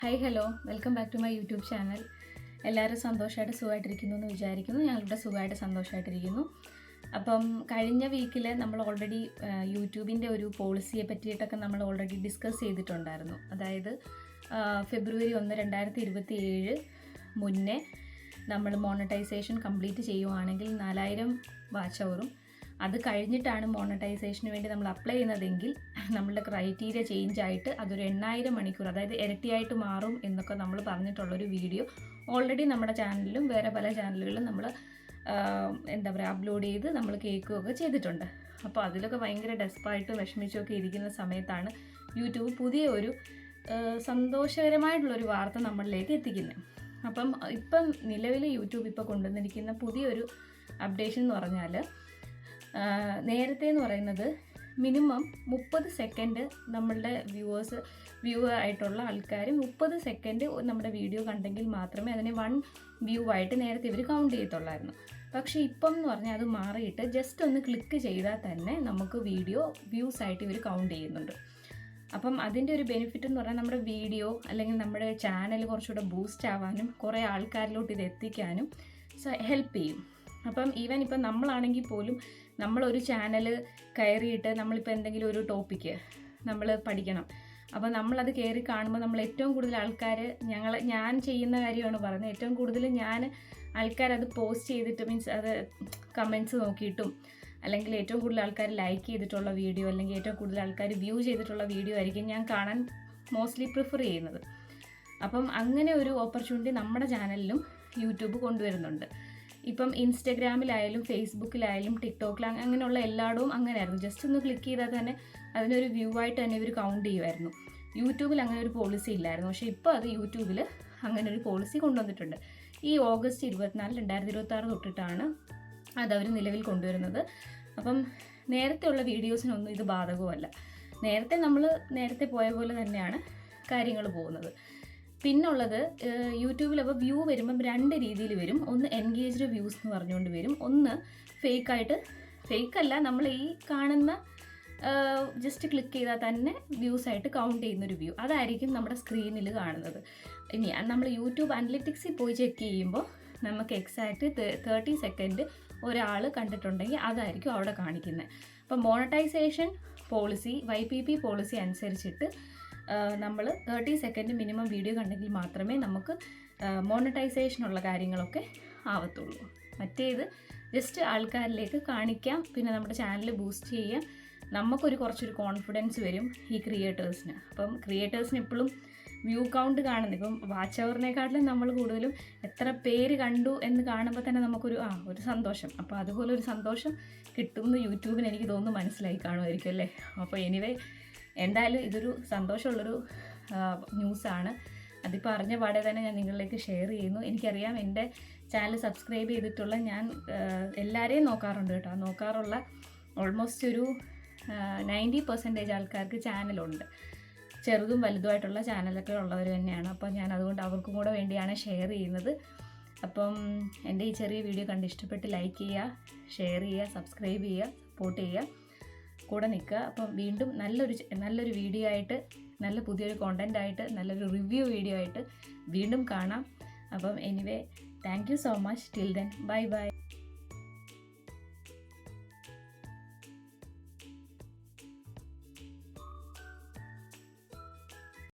Hi hello welcome back to my YouTube channel. എല്ലാവരും സന്തോഷമായിട്ട് സുഖമായിട്ടിരിക്കുന്നു എന്ന് വിചാരിക്കുന്നു. ഞങ്ങളിവിടെ സുഖമായിട്ട് സന്തോഷമായിട്ടിരിക്കുന്നു. അപ്പം കഴിഞ്ഞ വീക്കിൽ നമ്മൾ ഓൾറെഡി യൂട്യൂബിൻ്റെ ഒരു പോളിസിയെ പറ്റിയിട്ടൊക്കെ നമ്മൾ ഓൾറെഡി ഡിസ്കസ് ചെയ്തിട്ടുണ്ടായിരുന്നു. അതായത് ഫെബ്രുവരി 1, 2027 മുന്നേ നമ്മൾ മോണറ്റൈസേഷൻ കംപ്ലീറ്റ് ചെയ്യുവാണെങ്കിൽ 4000 വാച്ച് അവറും അത് കഴിഞ്ഞിട്ടാണ് മോണറ്റൈസേഷന് വേണ്ടി നമ്മൾ അപ്ലൈ ചെയ്യുന്നതെങ്കിൽ നമ്മളുടെ ക്രൈറ്റീരിയ ചേഞ്ച് ആയിട്ട് അതൊരു 8000 മണിക്കൂർ, അതായത് ഇരട്ടിയായിട്ട് മാറും എന്നൊക്കെ നമ്മൾ പറഞ്ഞിട്ടുള്ളൊരു വീഡിയോ ഓൾറെഡി നമ്മുടെ ചാനലിലും വേറെ പല ചാനലുകളിലും നമ്മൾ അപ്ലോഡ് ചെയ്ത് നമ്മൾ കേൾക്കുകയൊക്കെ ചെയ്തിട്ടുണ്ട്. അപ്പോൾ അതിലൊക്കെ ഭയങ്കര ഡെസ്പായിട്ട് വിഷമിച്ചൊക്കെ ഇരിക്കുന്ന സമയത്താണ് യൂട്യൂബ് പുതിയ ഒരു സന്തോഷകരമായിട്ടുള്ളൊരു വാർത്ത നമ്മളിലേക്ക് എത്തിക്കുന്നത്. ഇപ്പം നിലവിൽ യൂട്യൂബ് ഇപ്പോൾ കൊണ്ടുവന്നിരിക്കുന്ന പുതിയൊരു അപ്ഡേഷൻ എന്ന് പറഞ്ഞാൽ, നേരത്തെ എന്ന് പറയുന്നത് മിനിമം 30 സെക്കൻഡ് നമ്മളുടെ വ്യൂവർ ആയിട്ടുള്ള ആൾക്കാർ 30 സെക്കൻഡ് നമ്മുടെ വീഡിയോ കണ്ടെങ്കിൽ മാത്രമേ അതിനെ 1 വ്യൂ ആയിട്ട് നേരത്തെ ഇവർ കൗണ്ട് ചെയ്യത്തുള്ളായിരുന്നു. പക്ഷേ ഇപ്പം എന്ന് പറഞ്ഞാൽ അത് മാറിയിട്ട് ജസ്റ്റ് ഒന്ന് ക്ലിക്ക് ചെയ്താൽ തന്നെ നമുക്ക് വീഡിയോ വ്യൂസ് ആയിട്ട് ഇവർ കൗണ്ട് ചെയ്യുന്നുണ്ട്. അതിൻ്റെ ഒരു ബെനിഫിറ്റ് എന്ന് പറഞ്ഞാൽ നമ്മുടെ വീഡിയോ അല്ലെങ്കിൽ നമ്മുടെ ചാനൽ കുറച്ചുകൂടെ ബൂസ്റ്റ് ആവാനും കുറേ ആൾക്കാരിലോട്ട് ഇത് എത്തിക്കാനും ഹെൽപ്പ് ചെയ്യും. ഈവൻ ഇപ്പം നമ്മളാണെങ്കിൽ പോലും നമ്മളൊരു ചാനൽ കയറിയിട്ട് നമ്മളിപ്പോൾ എന്തെങ്കിലും ഒരു ടോപ്പിക്ക് നമ്മൾ പഠിക്കണം, നമ്മളത് കയറി കാണുമ്പോൾ നമ്മൾ ഏറ്റവും കൂടുതൽ ആൾക്കാർ ഞാൻ ചെയ്യുന്ന കാര്യമാണ് പറയുന്നത്, ഏറ്റവും കൂടുതൽ ആൾക്കാരത് പോസ്റ്റ് ചെയ്തിട്ട് മീൻസ് അത് കമൻറ്റ്സ് നോക്കിയിട്ടും അല്ലെങ്കിൽ ഏറ്റവും കൂടുതൽ ആൾക്കാർ ലൈക്ക് ചെയ്തിട്ടുള്ള വീഡിയോ അല്ലെങ്കിൽ ഏറ്റവും കൂടുതൽ ആൾക്കാർ വ്യൂ ചെയ്തിട്ടുള്ള വീഡിയോ ആയിരിക്കും ഞാൻ കാണാൻ മോസ്റ്റ്ലി പ്രിഫർ ചെയ്യുന്നത്. അങ്ങനെ ഒരു ഓപ്പർച്യൂണിറ്റി നമ്മുടെ ചാനലിലും യൂട്യൂബ് കൊണ്ടുവരുന്നുണ്ട്. ഇപ്പം ഇൻസ്റ്റഗ്രാമിലായാലും ഫേസ്ബുക്കിലായാലും ടിക്ടോക്കിൽ അങ്ങനെയുള്ള എല്ലായിടവും അങ്ങനെയായിരുന്നു. ജസ്റ്റ് ഒന്ന് ക്ലിക്ക് ചെയ്താൽ തന്നെ അതിനൊരു വ്യൂ ആയിട്ട് തന്നെ ഇവർ കൗണ്ട് ചെയ്യുമായിരുന്നു. യൂട്യൂബിൽ അങ്ങനെ ഒരു പോളിസി ഇല്ലായിരുന്നു. പക്ഷേ ഇപ്പോൾ അത് യൂട്യൂബിൽ അങ്ങനെ ഒരു പോളിസി കൊണ്ടുവന്നിട്ടുണ്ട്. ഈ ഓഗസ്റ്റ് 24, 2026 തൊട്ടിട്ടാണ് അതവർ നിലവിൽ കൊണ്ടുവരുന്നത്. നേരത്തെയുള്ള വീഡിയോസിനൊന്നും ഇത് ബാധകമല്ല. നേരത്തെ പോയ പോലെ തന്നെയാണ് കാര്യങ്ങൾ പോകുന്നത്. പിന്നുള്ളത് യൂട്യൂബിൽ വ്യൂ വരുമ്പം 2 രീതിയിൽ വരും. ഒന്ന് എൻഗേജ്ഡ് വ്യൂസ് എന്ന് പറഞ്ഞുകൊണ്ട് വരും, ഒന്ന് ഫേക്കല്ല നമ്മൾ ഈ കാണുന്ന ജസ്റ്റ് ക്ലിക്ക് ചെയ്താൽ തന്നെ വ്യൂസായിട്ട് കൗണ്ട് ചെയ്യുന്നൊരു വ്യൂ, അതായിരിക്കും നമ്മുടെ സ്ക്രീനിൽ കാണുന്നത്. ഇനി നമ്മൾ യൂട്യൂബ് അനലിറ്റിക്സിൽ പോയി ചെക്ക് ചെയ്യുമ്പോൾ നമുക്ക് എക്സാക്റ്റ് 30 സെക്കൻഡ് ഒരാൾ കണ്ടിട്ടുണ്ടെങ്കിൽ അതായിരിക്കും അവിടെ കാണിക്കുന്നത്. മോണറ്റൈസേഷൻ പോളിസി YPP പോളിസി അനുസരിച്ചിട്ട് നമ്മൾ 30 സെക്കൻഡ് മിനിമം വീഡിയോ കണ്ടെങ്കിൽ മാത്രമേ നമുക്ക് മോണറ്റൈസേഷനുള്ള കാര്യങ്ങളൊക്കെ ആവത്തുള്ളൂ. മറ്റേത് ജസ്റ്റ് ആൾക്കാരിലേക്ക് കാണിക്കാം, പിന്നെ നമ്മുടെ ചാനൽ ബൂസ്റ്റ് ചെയ്യാം, നമുക്കൊരു കുറച്ചൊരു കോൺഫിഡൻസ് വരും ഈ ക്രിയേറ്റേഴ്സിന്. ക്രിയേറ്റേഴ്സിന് എപ്പോഴും വ്യൂ കൗണ്ട് കാണുന്നത്, ഇപ്പം വാച്ച് അവറിനെക്കാട്ടിലും നമ്മൾ കൂടുതലും എത്ര പേര് കണ്ടു എന്ന് കാണുമ്പോൾ തന്നെ നമുക്കൊരു ഒരു സന്തോഷം. അതുപോലെ ഒരു സന്തോഷം കിട്ടുമെന്ന് യൂട്യൂബിന് എനിക്ക് തോന്നുന്നു മനസ്സിലായി കാണുമായിരിക്കും അല്ലേ. എനിവേ എന്തായാലും ഇതൊരു സന്തോഷമുള്ളൊരു ന്യൂസാണ്. അതിപ്പോൾ അറിഞ്ഞ പാടെ തന്നെ ഞാൻ നിങ്ങളിലേക്ക് ഷെയർ ചെയ്യുന്നു. എനിക്കറിയാം എൻ്റെ ചാനൽ സബ്സ്ക്രൈബ് ചെയ്തിട്ടുള്ള ഞാൻ എല്ലാവരെയും നോക്കാറുണ്ട് കേട്ടോ. നോക്കാറുള്ള ഓൾമോസ്റ്റ് ഒരു 90% ആൾക്കാർക്ക് ചാനലുണ്ട്. ചെറുതും വലുതുമായിട്ടുള്ള ചാനലൊക്കെ ഉള്ളവർ തന്നെയാണ്. ഞാൻ അതുകൊണ്ട് അവർക്കും കൂടെ വേണ്ടിയാണ് ഷെയർ ചെയ്യുന്നത്. എൻ്റെ ഈ ചെറിയ വീഡിയോ കണ്ട് ഇഷ്ടപ്പെട്ട് ലൈക്ക് ചെയ്യുക, ഷെയർ ചെയ്യുക, സബ്സ്ക്രൈബ് ചെയ്യുക, സപ്പോർട്ട് ചെയ്യുക, കൂടെ നിൽക്കുക. വീണ്ടും നല്ലൊരു വീഡിയോ ആയിട്ട്, നല്ല പുതിയൊരു കോണ്ടൻ്റ് ആയിട്ട്, നല്ലൊരു റിവ്യൂ വീഡിയോ ആയിട്ട് വീണ്ടും കാണാം. Anyway thank you so much. Till then bye bye.